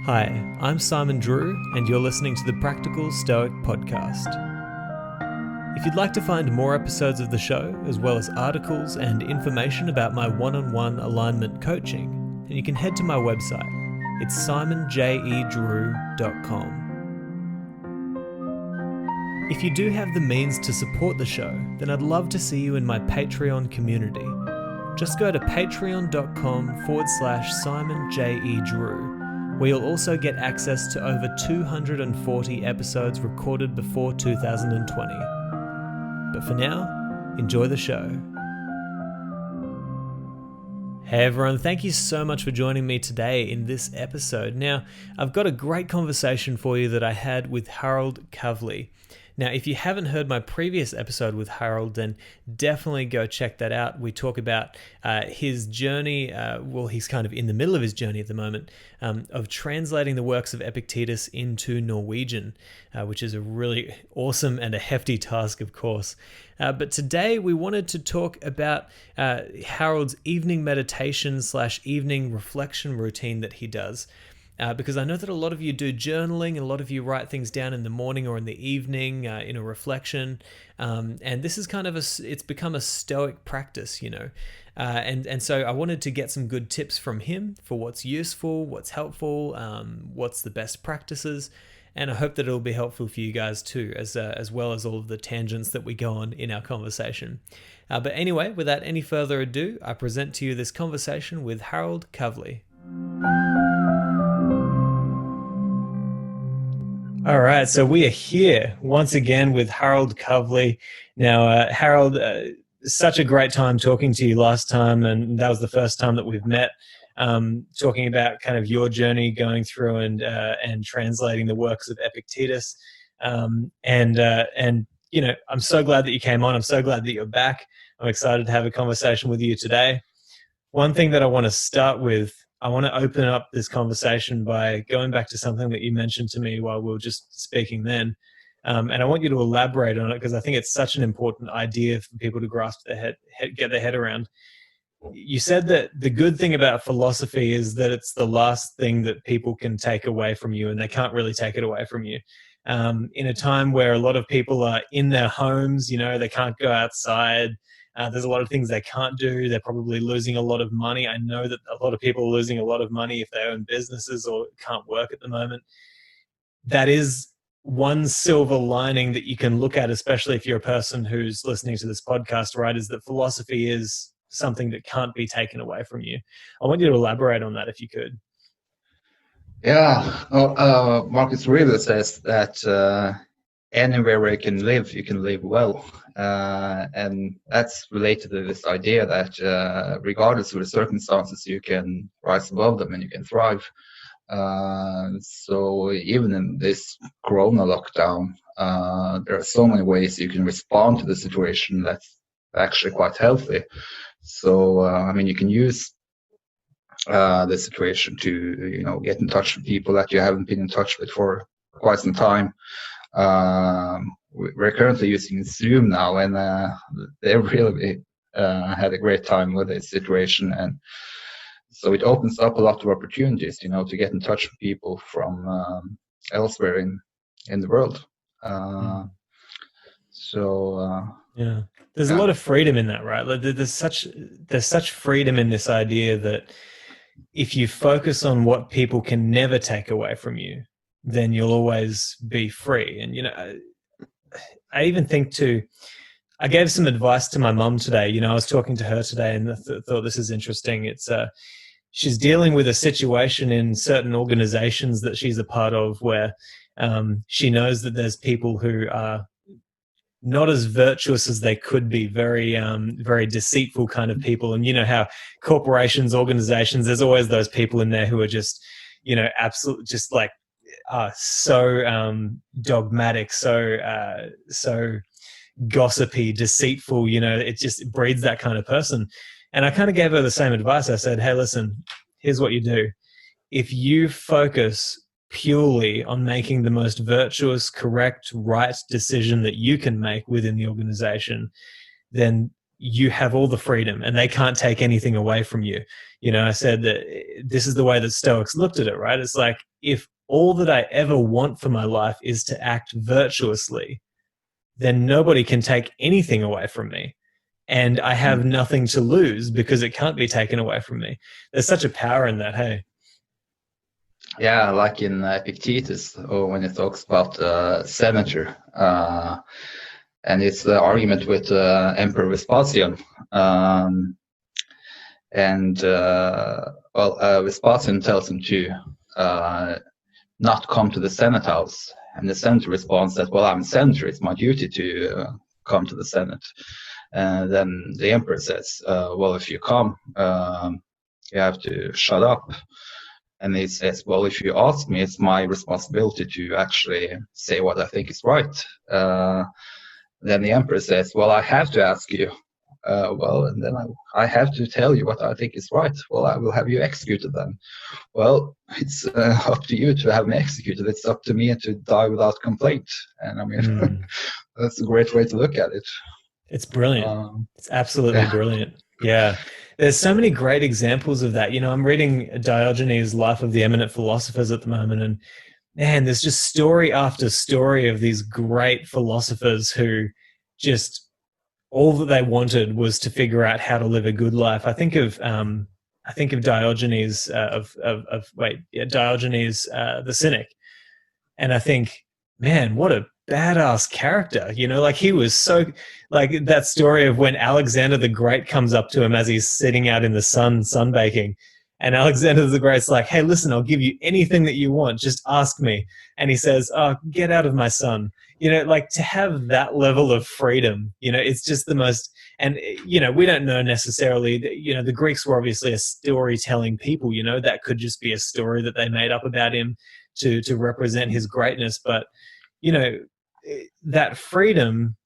Hi, I'm Simon Drew, and you're listening to the Practical Stoic Podcast. If you'd like to find more episodes of the show, as well as articles and information about my one-on-one alignment coaching, then you can head to my website. It's simonjedrew.com. If you do have the means to support the show, then I'd love to see you in my Patreon community. Just go to patreon.com/simonjedrew, where you'll also get access to over 240 episodes recorded before 2020. But for now, enjoy the show. Hey everyone, thank you so much for joining me today in this episode. Now, I've got a great conversation for you that I had with Harald Kavli. Now, if you haven't heard my previous episode with Harald, then definitely go check that out. We talk about his journey, he's kind of in the middle of his journey at the moment, of translating the works of Epictetus into Norwegian, which is a really awesome and a hefty task, of course. But today we wanted to talk about Harald's evening meditation / evening reflection routine that he does. Because I know that a lot of you do journaling, and a lot of you write things down in the morning or in the evening in a reflection, and this is kind of it's become a Stoic practice, and so I wanted to get some good tips from him for what's useful, what's helpful, what's the best practices, and I hope that it'll be helpful for you guys too, as well as all of the tangents that we go on in our conversation. But anyway, without any further ado, I present to you this conversation with Harald Kavli. All right, so we are here once again with Harald Kavli. Now, Harald, such a great time talking to you last time, and that was the first time that we've met, talking about kind of your journey going through and translating the works of Epictetus. I'm so glad that you came on. I'm so glad that you're back. I'm excited to have a conversation with you today. One thing that I want to start with, I want to open up this conversation by going back to something that you mentioned to me while we were just speaking then. And I want you to elaborate on it because I think it's such an important idea for people to grasp get their head around. You said that the good thing about philosophy is that it's the last thing that people can take away from you, and they can't really take it away from you. In a time where a lot of people are in their homes, they can't go outside. There's a lot of things they can't do. They're probably losing a lot of money. I know that a lot of people are losing a lot of money if they own businesses or can't work at the moment. That is one silver lining that you can look at, especially if you're a person who's listening to this podcast, right, is that philosophy is something that can't be taken away from you. I want you to elaborate on that if you could. Yeah, Marcus Aurelius says that anywhere where you can live well. And that's related to this idea that regardless of the circumstances, you can rise above them and you can thrive. So even in this Corona lockdown, there are so many ways you can respond to the situation that's actually quite healthy. So, you can use the situation to, get in touch with people that you haven't been in touch with for quite some time. We're currently using Zoom now, and they really had a great time with this situation, and so it opens up a lot of opportunities, to get in touch with people from elsewhere in the world. Yeah, there's a lot of freedom in that, right? Like there's such freedom in this idea that if you focus on what people can never take away from you, then you'll always be free. And, I even think I gave some advice to my mom today. I was talking to her today and thought this is interesting. It's, she's dealing with a situation in certain organizations that she's a part of where she knows that there's people who are not as virtuous as they could be, very, very deceitful kind of people. And how corporations, organizations, there's always those people in there who are just, absolutely just like, so dogmatic, so gossipy, deceitful, it just breeds that kind of person. And I kind of gave her the same advice. I said, hey, listen, here's what you do. If you focus purely on making the most virtuous, correct, right decision that you can make within the organization, then you have all the freedom and they can't take anything away from you. I said that this is the way that Stoics looked at it, right? It's like, if all that I ever want for my life is to act virtuously, then nobody can take anything away from me. And I have nothing to lose because it can't be taken away from me. There's such a power in that, hey? Yeah, like in Epictetus, or when it talks about senator, and it's the argument with Emperor Vespasian. Vespasian tells him to not come to the Senate house. And the senator responds that, well, I'm a senator, it's my duty to come to the Senate. And then the emperor says, well, if you come, you have to shut up. And he says, well, if you ask me, it's my responsibility to actually say what I think is right. Then the emperor says, well, I have to ask you. And then I have to tell you what I think is right. Well, I will have you executed then. Well, it's up to you to have me executed. It's up to me to die without complaint. And I mean, that's a great way to look at it. It's brilliant. It's absolutely brilliant. Yeah. There's so many great examples of that. You know, I'm reading Diogenes' Life of the Eminent Philosophers at the moment, and man, there's just story after story of these great philosophers who just all that they wanted was to figure out how to live a good life. I think of Diogenes Diogenes the Cynic, and I think, man, what a badass character. You know, like he was so, like that story of when Alexander the Great comes up to him as he's sitting out in the sunbaking, and Alexander the Great's like, hey, listen, I'll give you anything that you want, just ask me. And he says, oh, get out of my sun. You know, like to have that level of freedom, you know, it's just the most, and, you know, we don't know necessarily, you know, the Greeks were obviously a storytelling people, you know, that could just be a story that they made up about him to represent his greatness. But, you know, that freedom,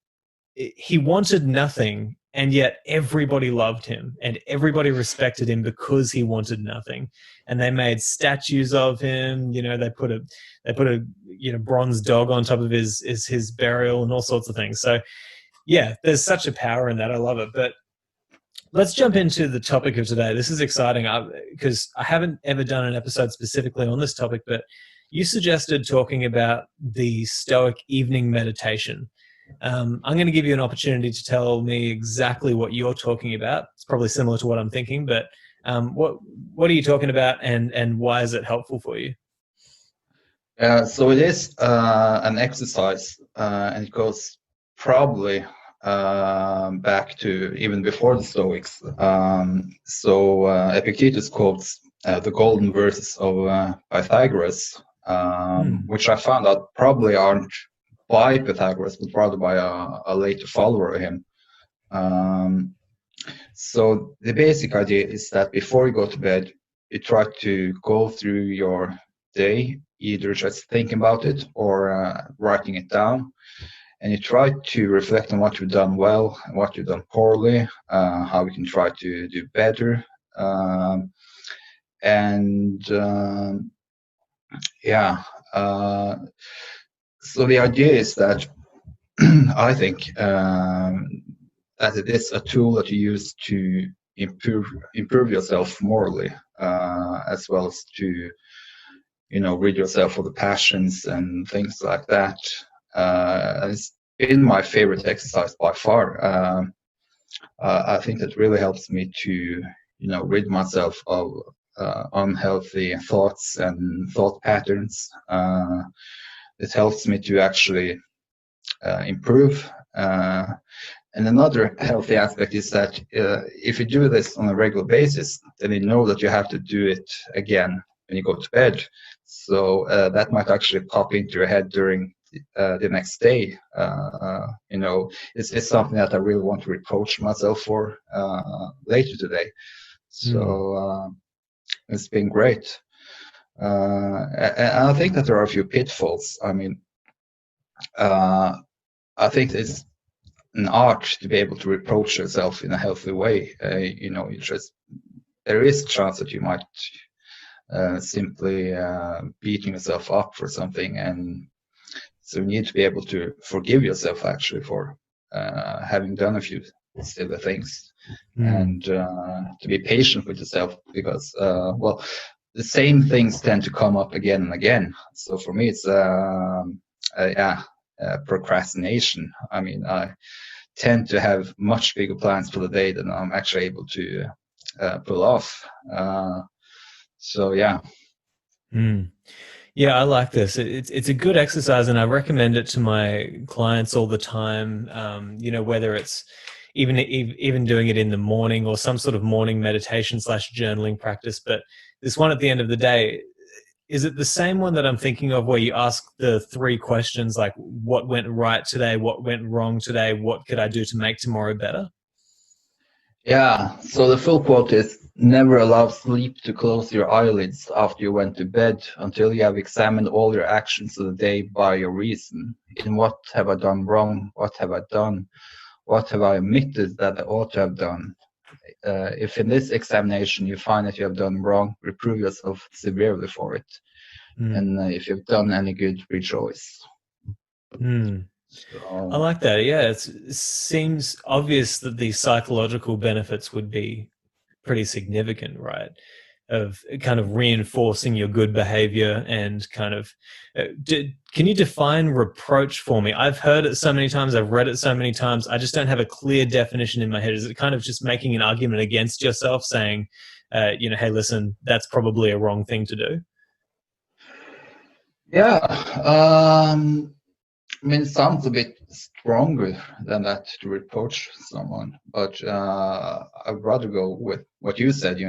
he wanted nothing, and yet everybody loved him and everybody respected him because he wanted nothing. And they made statues of him. You know, they put a you know, bronze dog on top of his burial and all sorts of things. So yeah, there's such a power in that. I love it. But let's jump into the topic of today. This is exciting because I haven't ever done an episode specifically on this topic, but you suggested talking about the Stoic evening meditation. I'm going to give you an opportunity to tell me exactly what you're talking about. It's probably similar to what I'm thinking, but what are you talking about, and why is it helpful for you? So it is an exercise, and it goes probably back to even before the Stoics. Epictetus quotes the golden verses of Pythagoras, which I found out probably aren't by Pythagoras, but rather by a later follower of him. So the basic idea is that before you go to bed, you try to go through your day, either just thinking about it or writing it down, and you try to reflect on what you've done well and what you've done poorly, how we can try to do better. So the idea is that I think that it is a tool that you use to improve yourself morally, as well as to, you know, rid yourself of the passions and things like that. It's been my favorite exercise by far. I think it really helps me to, you know, rid myself of unhealthy thoughts and thought patterns. It helps me to actually improve. And another healthy aspect is that if you do this on a regular basis, then you know that you have to do it again when you go to bed. So that might actually pop into your head during the next day. You know, it's something that I really want to reproach myself for later today. So it's been great. And I think that there are a few pitfalls. I mean, I think it's an art to be able to reproach yourself in a healthy way. You know, there is a chance that you might simply beating yourself up for something, and so you need to be able to forgive yourself actually for having done a few silly things, and to be patient with yourself, because the same things tend to come up again and again. So for me, it's procrastination. I mean, I tend to have much bigger plans for the day than I'm actually able to pull off. So yeah. Yeah, I like this. It's a good exercise, and I recommend it to my clients all the time. Whether it's even doing it in the morning or some sort of morning meditation / journaling practice. But this one at the end of the day, is it the same one that I'm thinking of, where you ask the 3 questions, like what went right today, what went wrong today, what could I do to make tomorrow better? Yeah, so the full quote is, never allow sleep to close your eyelids after you went to bed until you have examined all your actions of the day by your reason. In what have I done wrong? What have I done? What have I omitted that I ought to have done? If in this examination you find that you have done wrong, reprove yourself severely for it. And if you've done any good, rejoice. So, I like that. Yeah, it seems obvious that the psychological benefits would be pretty significant, right? Of kind of reinforcing your good behavior and kind of, can you define reproach for me? I've heard it so many times, I've read it so many times, I just don't have a clear definition in my head. Is it kind of just making an argument against yourself, saying, hey, listen, that's probably a wrong thing to do? Yeah, I mean, it sounds a bit stronger than that to reproach someone, but I'd rather go with what you said,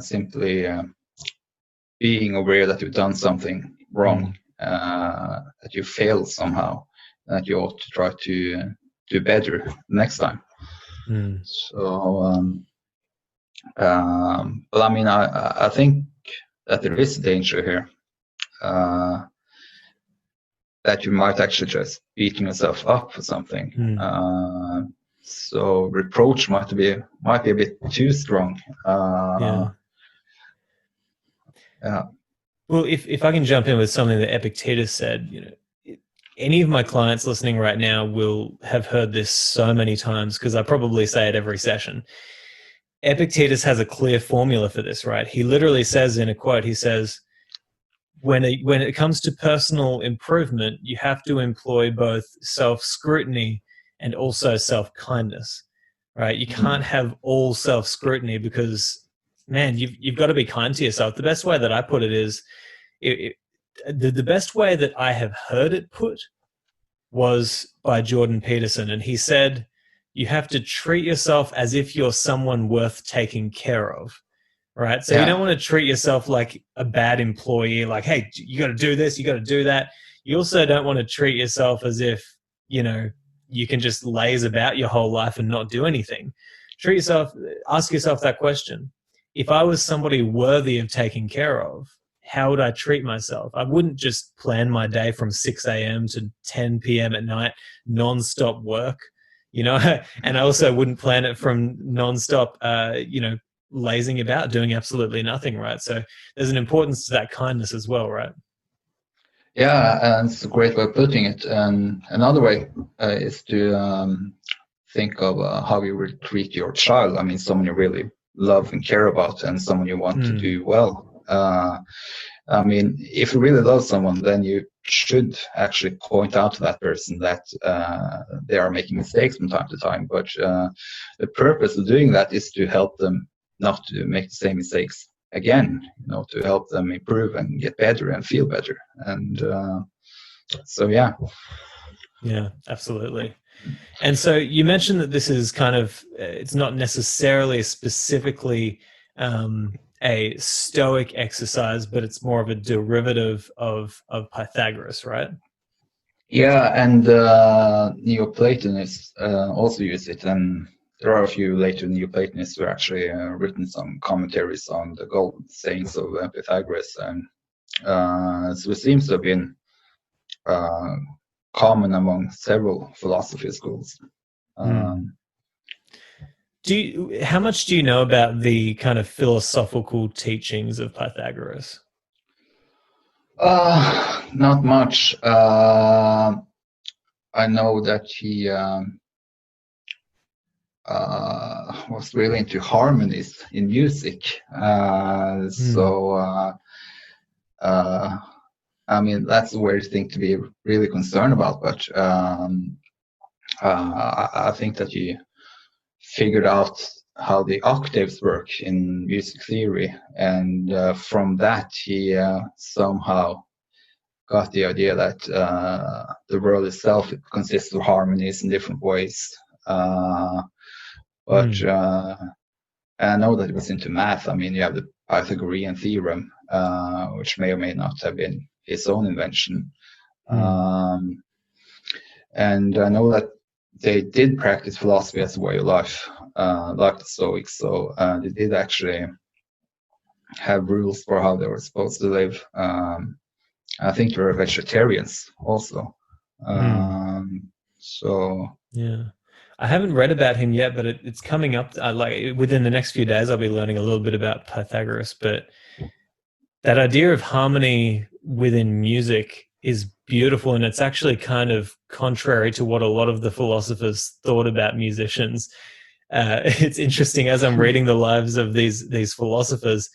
simply being aware that you've done something wrong, that you failed somehow, that you ought to try to do better next time. So, but I mean, I think that there is danger here. That you might actually just beating yourself up for something. So reproach might be a bit too strong. Yeah. Well, if I can jump in with something that Epictetus said, any of my clients listening right now will have heard this so many times, because I probably say it every session. Epictetus has a clear formula for this, right? He literally says in a quote, he says, when it comes to personal improvement, you have to employ both self-scrutiny and also self-kindness, right? You can't have all self-scrutiny, because, man, you've got to be kind to yourself. The best way that I put it is, the best way that I have heard it put was by Jordan Peterson, and he said, you have to treat yourself as if you're someone worth taking care of. Right. So you don't want to treat yourself like a bad employee, like, hey, you got to do this, you got to do that. You also don't want to treat yourself as if, you can just laze about your whole life and not do anything. Ask yourself that question. If I was somebody worthy of taking care of, how would I treat myself? I wouldn't just plan my day from 6 a.m. to 10 p.m. at night, nonstop work, and I also wouldn't plan it from nonstop, lazing about, doing absolutely nothing, right? So there's an importance to that kindness as well, right? Yeah, and it's a great way of putting it. And another way is to think of how you would treat your child. I mean, someone you really love and care about, and someone you want to do well. I mean, if you really love someone, then you should actually point out to that person that they are making mistakes from time to time. But the purpose of doing that is to help them not to make the same mistakes again, to help them improve and get better and feel better. And so, yeah. Yeah, absolutely. And so you mentioned that this is kind of, it's not necessarily specifically a Stoic exercise, but it's more of a derivative of Pythagoras, right? Yeah, and Neoplatonists also use it, and there are a few later Neoplatonists who actually written some commentaries on the golden sayings of Pythagoras, and so it seems to have been common among several philosophy schools. How much do you know about the kind of philosophical teachings of Pythagoras? Not much. I know that he was really into harmonies in music. I mean, that's a weird thing to be really concerned about, but I think that he figured out how the octaves work in music theory, and from that he somehow got the idea that the world itself consists of harmonies in different ways. But I know that it was into math. I mean, you have the Pythagorean theorem, which may or may not have been his own invention. And I know that they did practice philosophy as a way of life, like the Stoics. So they did actually have rules for how they were supposed to live. I think they were vegetarians also. So yeah. I haven't read about him yet, but it's coming up. Like within the next few days, I'll be learning a little bit about Pythagoras. But that idea of harmony within music is beautiful, and it's actually kind of contrary to what a lot of the philosophers thought about musicians. It's interesting, as I'm reading the lives of these philosophers,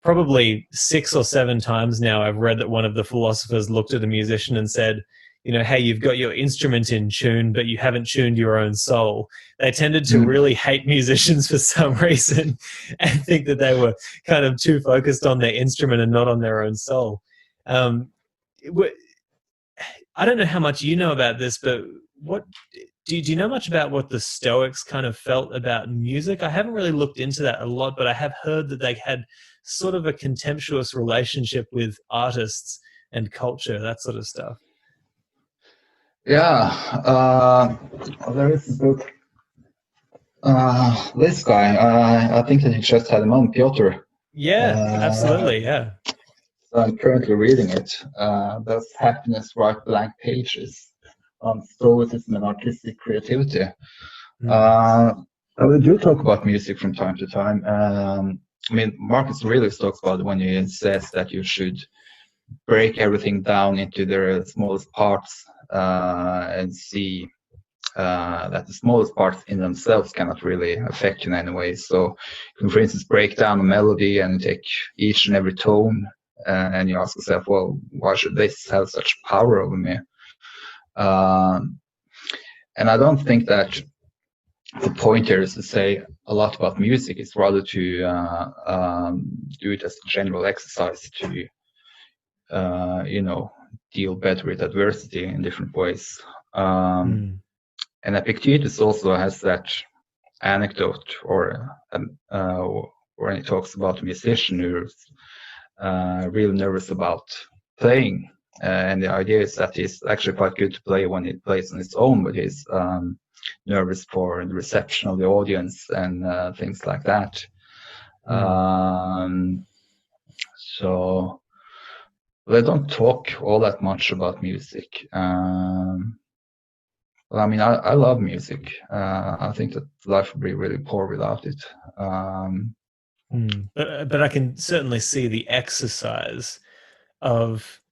probably 6 or 7 times now I've read that one of the philosophers looked at a musician and said, you know, hey, you've got your instrument in tune, but you haven't tuned your own soul. They tended to really hate musicians for some reason and think that they were kind of too focused on their instrument and not on their own soul. I don't know how much you know about this, but what do you know much about what the Stoics kind of felt about music? I haven't really looked into that a lot, but I have heard that they had sort of a contemptuous relationship with artists and culture, that sort of stuff. Yeah, there is a book. This guy, I think that he just had him on, Piotr. Yeah, absolutely, yeah. So I'm currently reading it. Does happiness write blank pages on Stoicism and artistic creativity? We do talk about music from time to time. I mean, Marcus Aurelius talks about it when he says that you should break everything down into their smallest parts and see that the smallest parts in themselves cannot really affect you in any way. So you can, for instance, break down a melody and take each and every tone and you ask yourself, well, why should this have such power over me? And I don't think that the point here is to say a lot about music. It's rather to do it as a general exercise to deal better with adversity in different ways. And Epictetus also has that anecdote, or when he talks about a musician who's really nervous about playing. And the idea is that he's actually quite good to play when he plays on his own, but he's nervous for the reception of the audience and things like that. So they don't talk all that much about music. Well, I mean, I love music. I think that life would be really poor without it. But I can certainly see the exercise of,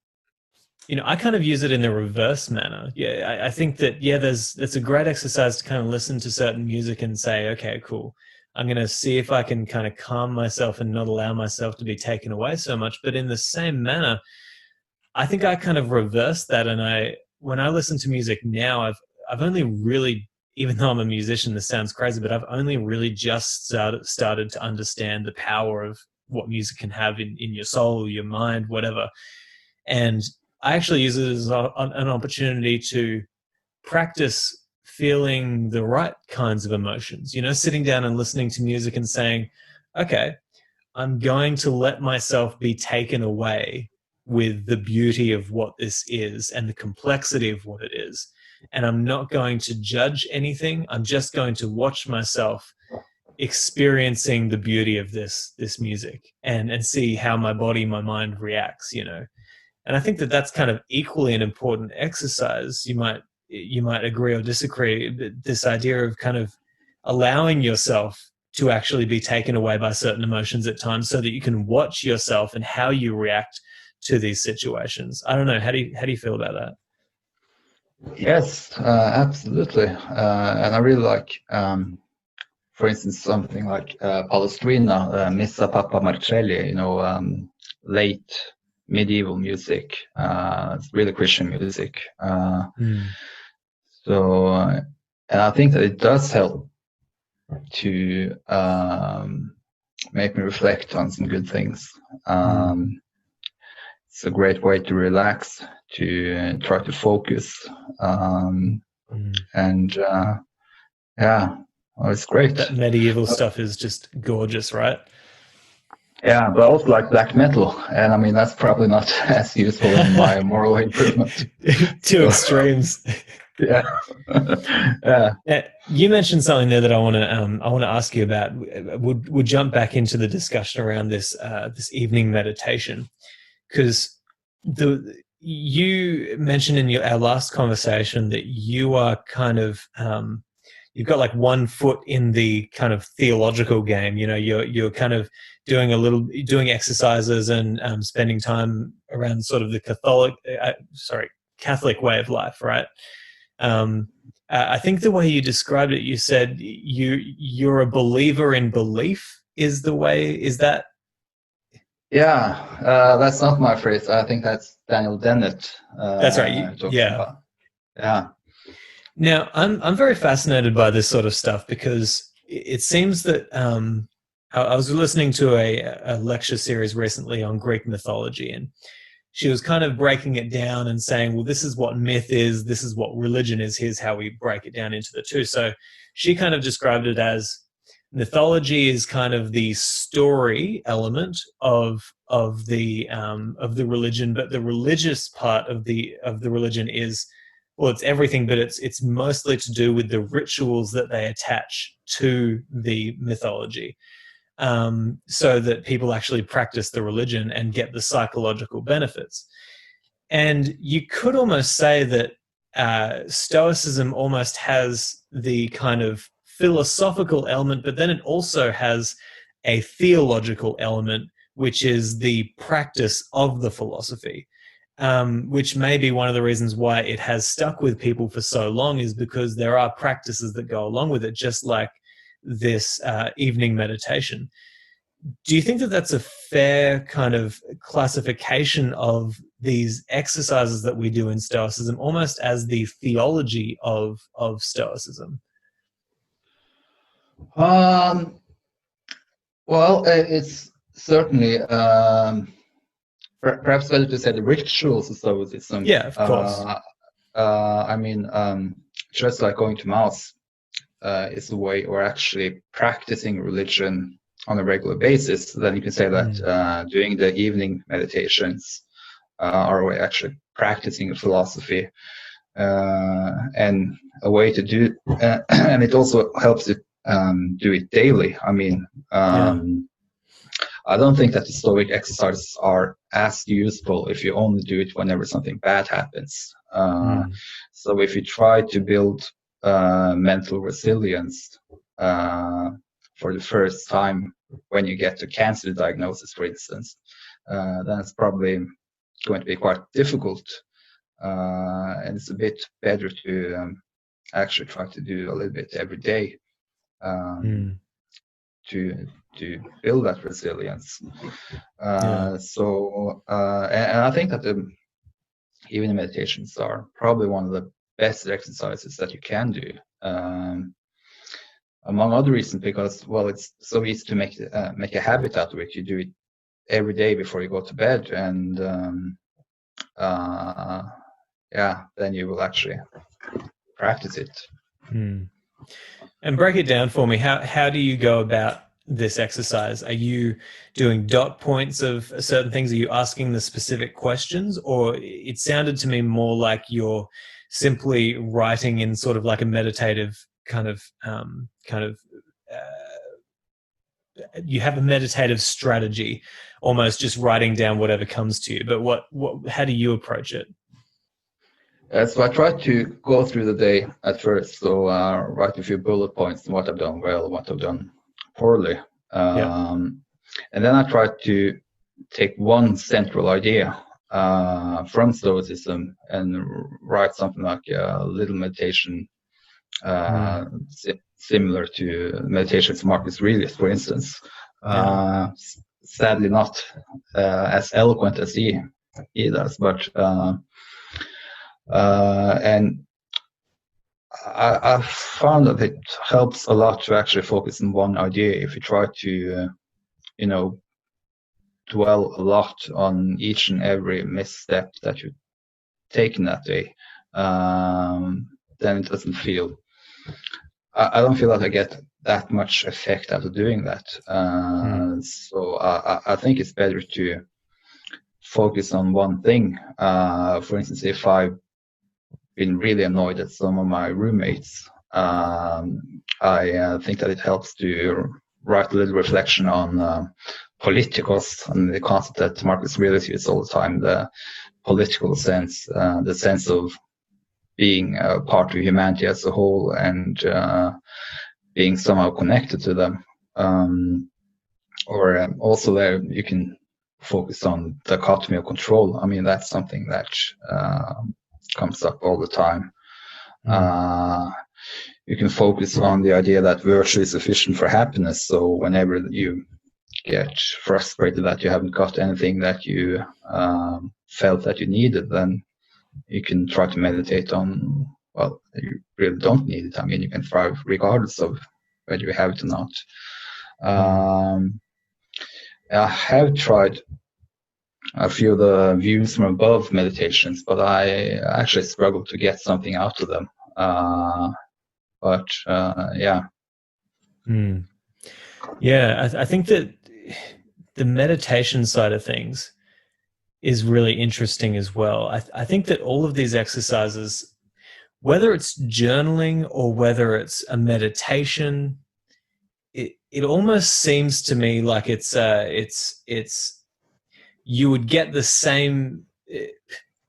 I kind of use it in the reverse manner. Yeah, I think that, it's a great exercise to kind of listen to certain music and say, okay, cool. I'm going to see if I can kind of calm myself and not allow myself to be taken away so much. But in the same manner, I think I kind of reverse that. And when I listen to music now, I've only really, even though I'm a musician, this sounds crazy, but I've only really just started to understand the power of what music can have in your soul, your mind, whatever. And I actually use it as an opportunity to practice feeling the right kinds of emotions, sitting down and listening to music and saying, okay, I'm going to let myself be taken away with the beauty of what this is and the complexity of what it is. And I'm not going to judge anything. I'm just going to watch myself experiencing the beauty of this music and see how my body, my mind reacts, And I think that that's kind of equally an important exercise. You might agree or disagree, but this idea of kind of allowing yourself to actually be taken away by certain emotions at times so that you can watch yourself and how you react to these situations. I don't know. How do you feel about that? Yes, absolutely. And I really like for instance, something like Palestrina, Missa Papa Marcelli, late medieval music. It's really Christian music. So, and I think that it does help to make me reflect on some good things. It's a great way to relax, to try to focus, and it's great. That medieval stuff is just gorgeous, right? Yeah, but also like black metal, and I mean that's probably not as useful in my moral improvement. Two extremes. Yeah. Yeah. You mentioned something there that I want to ask you about. We'll jump back into the discussion around this evening meditation, because you mentioned in our last conversation that you are kind of you've got like one foot in the kind of theological game. You're kind of doing exercises and spending time around sort of the Catholic way of life, right? I think the way you described it, you said you're a believer in belief. Is that? Yeah, that's not my phrase. I think that's Daniel Dennett. That's right. Yeah. Yeah. Now, I'm very fascinated by this sort of stuff, because it seems that I was listening to a lecture series recently on Greek mythology, and she was kind of breaking it down and saying, well, this is what myth is, this is what religion is, here's how we break it down into the two. So she kind of described it as mythology is kind of the story element of the religion, but the religious part of the religion is, well, it's everything, but it's mostly to do with the rituals that they attach to the mythology, so that people actually practice the religion and get the psychological benefits. And you could almost say that Stoicism almost has the kind of philosophical element, but then it also has a theological element, which is the practice of the philosophy. Which may be one of the reasons why it has stuck with people for so long, is because there are practices that go along with it, just like this evening meditation. Do you think that that's a fair kind of classification of these exercises that we do in Stoicism, almost as the theology of Stoicism? Well, it's certainly perhaps better to say the rituals of Stoicism. Yeah, of course. I mean, just like going to mass is a way, or actually practicing religion on a regular basis, then you can say that doing the evening meditations are a way actually practicing philosophy, and a way to do, and it also helps you do it daily. I mean, I don't think that the Stoic exercises are as useful if you only do it whenever something bad happens. So if you try to build mental resilience for the first time when you get a cancer diagnosis, for instance, then it's probably going to be quite difficult. And it's a bit better to actually try to do a little bit every day to build that resilience. So, and I think that the evening meditations are probably one of the best exercises that you can do. Among other reasons, because, well, it's so easy to make a habit out of it. You do it every day before you go to bed, and then you will actually practice it. And break it down for me. How do you go about this exercise? Are you doing dot points of certain things? Are you asking the specific questions? Or it sounded to me more like you're simply writing in sort of like a meditative you have a meditative strategy, almost just writing down whatever comes to you. But how do you approach it? So I try to go through the day at first. So write a few bullet points on what I've done well, what I've done poorly. And then I try to take one central idea from Stoicism and write something like a little meditation similar to meditations of Marcus Aurelius, for instance. Sadly, not as eloquent as he does, but and I found that it helps a lot to actually focus on one idea if you try to, dwell a lot on each and every misstep that you take in that day. Then it doesn't feel. I don't feel that I get that much effect out of doing that. So I think it's better to focus on one thing. For instance, if I've been really annoyed at some of my roommates, I think that it helps to write a little reflection on politicos, and the concept that Marcus Aurelius uses all the time, the political sense, the sense of being a part of humanity as a whole, and being somehow connected to them. Also there you can focus on the dichotomy of control. I mean, that's something that comes up all the time. You can focus on the idea that virtue is sufficient for happiness. So whenever you get frustrated that you haven't got anything that you felt that you needed, then you can try to meditate on, well, you really don't need it. I mean, you can thrive regardless of whether you have it or not. I have tried a few of the views from above meditations, but I actually struggle to get something out of them. Yeah, I think that the meditation side of things is really interesting as well. I think that all of these exercises, whether it's journaling or whether it's a meditation, it almost seems to me like it's you would get the same.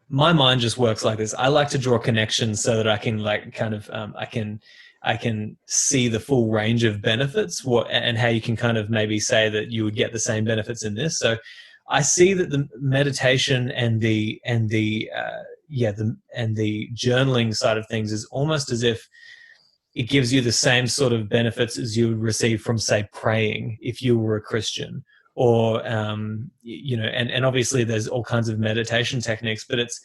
My mind just works like this. I like to draw connections so that I can I can see the full range of benefits, and how you can kind of maybe say that you would get the same benefits in this. So I see that the meditation and the journaling side of things is almost as if it gives you the same sort of benefits as you would receive from, say, praying if you were a Christian, or and obviously there's all kinds of meditation techniques, but it's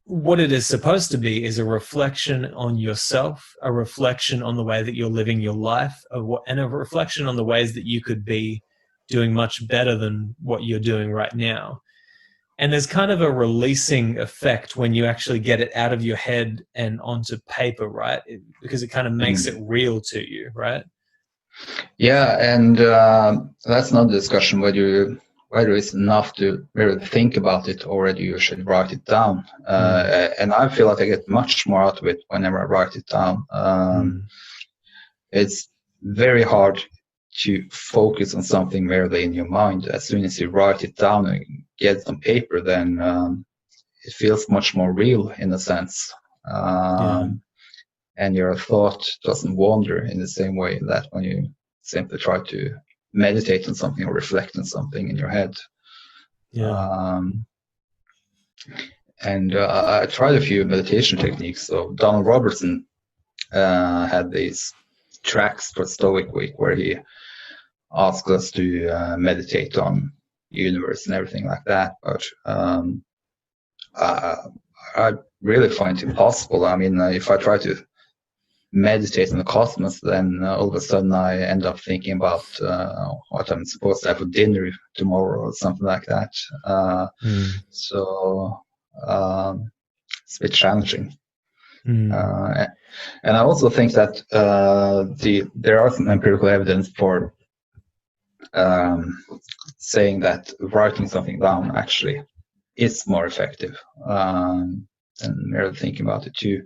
what it is supposed to be is a reflection on yourself, a reflection on the way that you're living your life, and a reflection on the ways that you could be doing much better than what you're doing right now. And there's kind of a releasing effect when you actually get it out of your head and onto paper, right? Because it kind of makes it real to you, right? Yeah, and that's not a discussion whether it's enough to really think about it or whether you should write it down. And I feel like I get much more out of it whenever I write it down. It's very hard to focus on something merely in your mind. As soon as you write it down and get it on paper, then it feels much more real in a sense. And your thought doesn't wander in the same way that when you simply try to meditate on something or reflect on something in your head. I tried a few meditation techniques. So Donald Robertson had these tracks for Stoic Week where he asked us to meditate on the universe and everything like that. But I really find it impossible. I mean, if I try to meditate on the cosmos, then all of a sudden I end up thinking about what I'm supposed to have for dinner tomorrow or something like that. So it's a bit challenging. And I also think that there are some empirical evidence for saying that writing something down actually is more effective. And merely thinking about it too.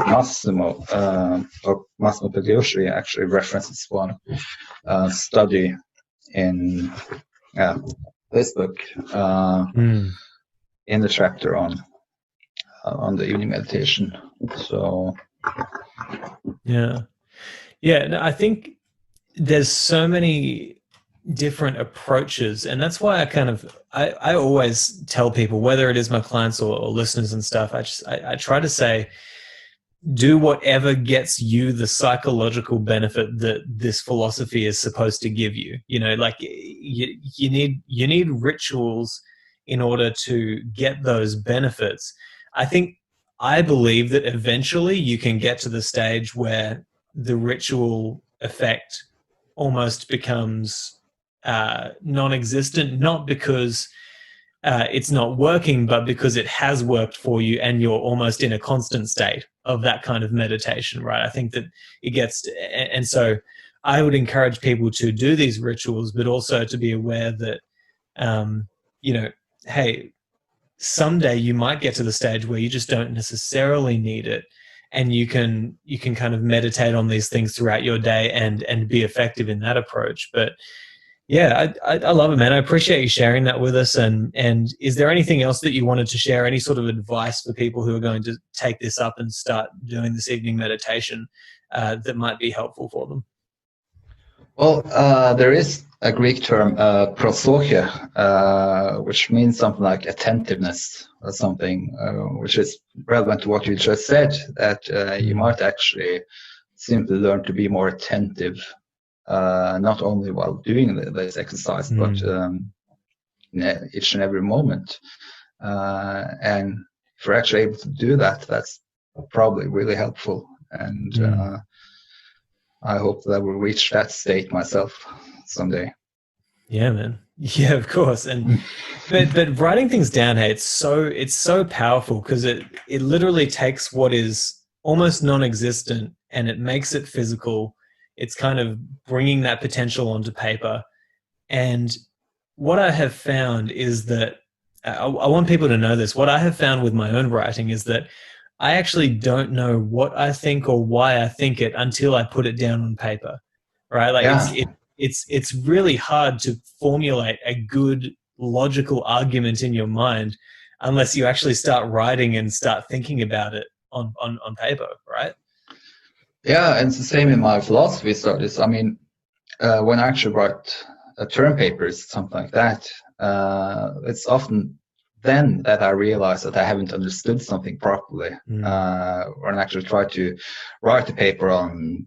Massimo Pigliucci actually references one study in this book in the chapter on the evening meditation. So no, I think there's so many different approaches, and that's why I always tell people, whether it is my clients or listeners and stuff, I try to say, do whatever gets you the psychological benefit that this philosophy is supposed to give you. You know, like you need rituals in order to get those benefits. I believe that eventually you can get to the stage where the ritual effect almost becomes non-existent, not because it's not working, but because it has worked for you and you're almost in a constant state of that kind of meditation, right? I think that it gets, and so I would encourage people to do these rituals, but also to be aware that, hey, someday you might get to the stage where you just don't necessarily need it, and you can kind of meditate on these things throughout your day and be effective in that approach. But yeah, I love it, man. I appreciate you sharing that with us. And is there anything else that you wanted to share? Any sort of advice for people who are going to take this up and start doing this evening meditation that might be helpful for them? Well, there is a Greek term, prosoche, which means something like attentiveness or something, which is relevant to what you just said, that you might actually simply learn to be more attentive, not only while doing this exercise, but each and every moment. And if you're actually able to do that, that's probably really helpful. And I hope that I will reach that state myself someday. Yeah, man. Yeah, of course. And but writing things down, hey, it's so powerful, because it literally takes what is almost non-existent and it makes it physical. It's kind of bringing that potential onto paper. And what I have found is that I want people to know this. What I have found with my own writing is that I actually don't know what I think or why I think it until I put it down on paper, right? Like it's really hard to formulate a good logical argument in your mind unless you actually start writing and start thinking about it on paper, right? Yeah, and it's the same in my philosophy studies. I mean, when I actually write term papers, something like that, it's often then that I realize that I haven't understood something properly. When I actually try to write a paper on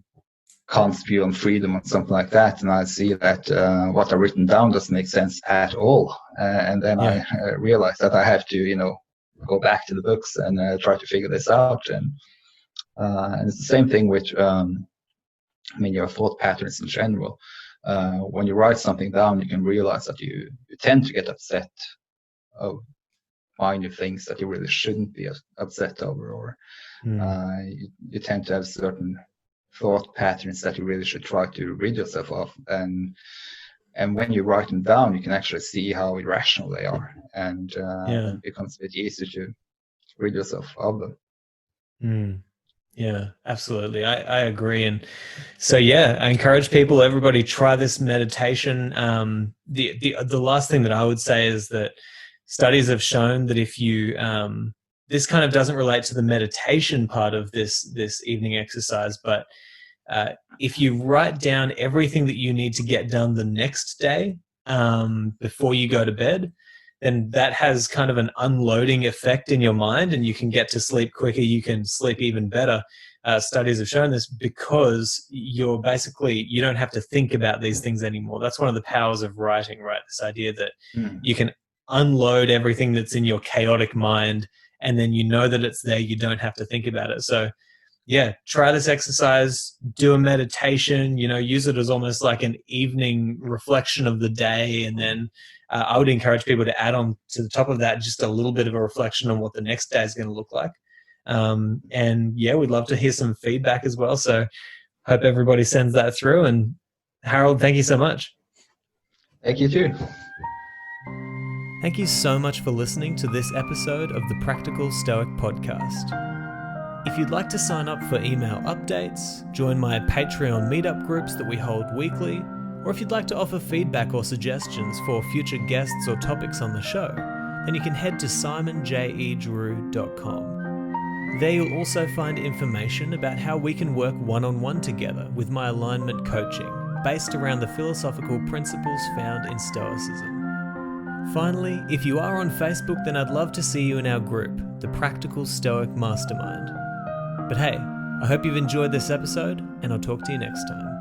Kant's view on freedom or something like that, and I see that what I've written down doesn't make sense at all. And then I realize that I have to, go back to the books and try to figure this out. And it's the same thing with, your thought patterns in general. When you write something down, you can realize that you tend to get upset of minor things that you really shouldn't be upset over, or you tend to have certain thought patterns that you really should try to rid yourself of. And when you write them down, you can actually see how irrational they are, and it becomes a bit easier to rid yourself of them. Yeah, absolutely. I agree. And so, I encourage people, everybody, try this meditation. The last thing that I would say is that studies have shown that if you, this kind of doesn't relate to the meditation part of this evening exercise, but if you write down everything that you need to get done the next day before you go to bed, then that has kind of an unloading effect in your mind, and you can get to sleep quicker. You can sleep even better. Studies have shown this because you don't have to think about these things anymore. That's one of the powers of writing, right? This idea that you can unload everything that's in your chaotic mind, and then you know that it's there. You don't have to think about it. So try this exercise, do a meditation, use it as almost like an evening reflection of the day. And then I would encourage people to add on to the top of that just a little bit of a reflection on what the next day is going to look like. We'd love to hear some feedback as well. So hope everybody sends that through. And Harald, thank you so much. Thank you too. Thank you so much for listening to this episode of the Practical Stoic Podcast. If you'd like to sign up for email updates, join my Patreon meetup groups that we hold weekly, or if you'd like to offer feedback or suggestions for future guests or topics on the show, then you can head to simonjedrew.com. There you'll also find information about how we can work one-on-one together with my alignment coaching, based around the philosophical principles found in Stoicism. Finally, if you are on Facebook, then I'd love to see you in our group, the Practical Stoic Mastermind. But hey, I hope you've enjoyed this episode, and I'll talk to you next time.